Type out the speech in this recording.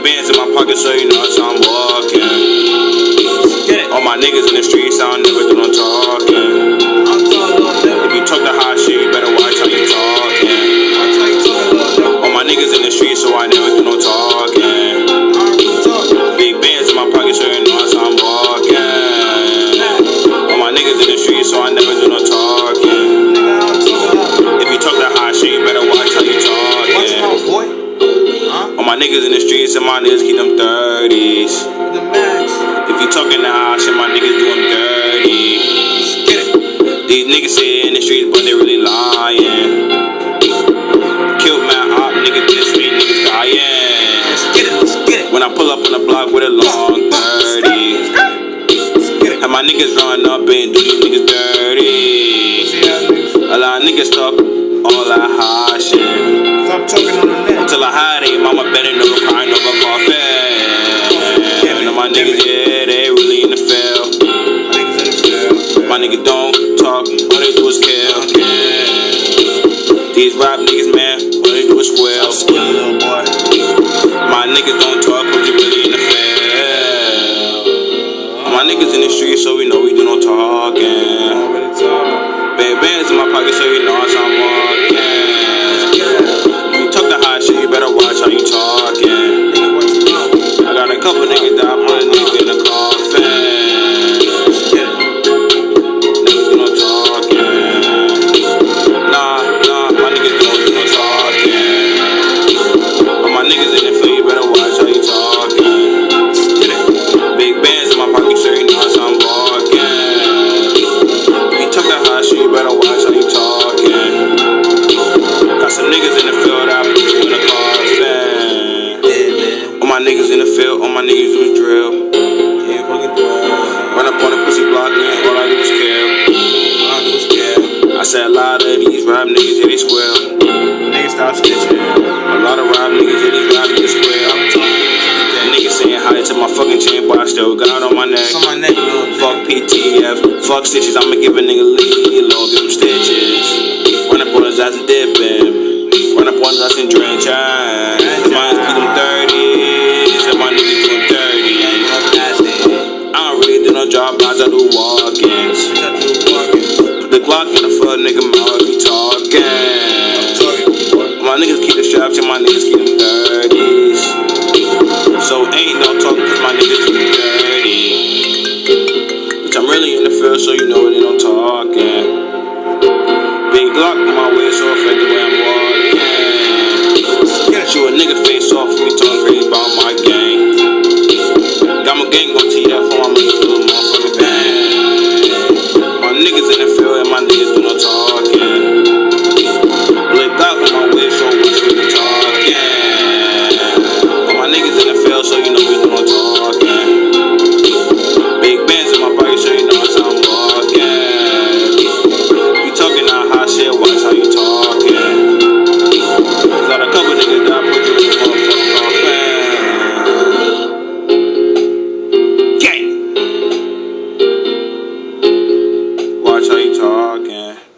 bands in my pocket, so you know how I'm walking. All my niggas in the streets, I don't never do no talking. If you talk the hot shit, you better watch how you talking. All my niggas in the streets, so I never do no talking. Big bands in my pocket, so you know how I'm walking. All my niggas in the streets, so I never do no talking. If you talk that hot shit, you better watch how you talking. All my niggas in the streets, and my niggas keep them 30s. If you talking that hot shit, my niggas do them dirty. These niggas say in the streets, but they really lying. Killed my op, niggas diss me, niggas dying. When I pull up on the block with a long 30, have my niggas run up and do these niggas dirty. A lot of niggas talk all that hot shit. Stop talking on the net. Until I hide it, mama betting over crying over coffee. And my niggas, yeah, they really in the field. My niggas don't talk, all they do is kill. These rap niggas, man, all they do is squeal. My niggas don't talk, but you really in the field. My niggas in the street, so we know we do no talking. Big bands in my pocket, so you know how I'm walking. You talk the hot shit, you better watch how you talking. I got a couple niggas that I put a nigga in the coffin. Niggas do no talking. Nah, my niggas don't do no talking. But my niggas in the field, you better watch how you talking. Big bands in my pocket, so you know how I'm walking. If you talk that hot shit, you better watch how you talking. Got some niggas in the field that I put you in the coffin. All my niggas in the field, all my niggas do is drill. Run up on the pussy block, man, all I do is kill. I said a lot of these rap niggas, yeah, they square. Niggas stop snitching. A lot of rap niggas, yeah, these rap niggas square. Niggas saying hi to my fucking chain, but I still got on my neck. Fuck PTF, fuck stitches, I'ma give a nigga lead, Lord, give him stitches. Run up on his ass and dip him. Run up on his ass and drench him. The minds keep them 30s, and my niggas doing dirty. I don't really do no job, I do walk-ins. Put the Glock in the fuck nigga mouth, be talking. My niggas keep the straps and my niggas keep them 30s. So ain't no talking cause my niggas keep them dirty. Bitch, I'm really in the field, so you know it ain't no talking. Big Glock on my way, so affect the way I'm walking. Shoot a nigga face off if you talking crazy about my gang. GamoGamo gon' tee that for my niggas do a motherfucking bang. My niggas in the field and my niggas do no talking. Big Glock on my way, so what's really talking? All my niggas in the field, so you know we do no talking. Big bands in my pocket, so you know how I'm walking. You talking that hot shit, watch how you talking. Got a couple niggas that I put you in the motherfucking coffin. Gang! Watch how you talking.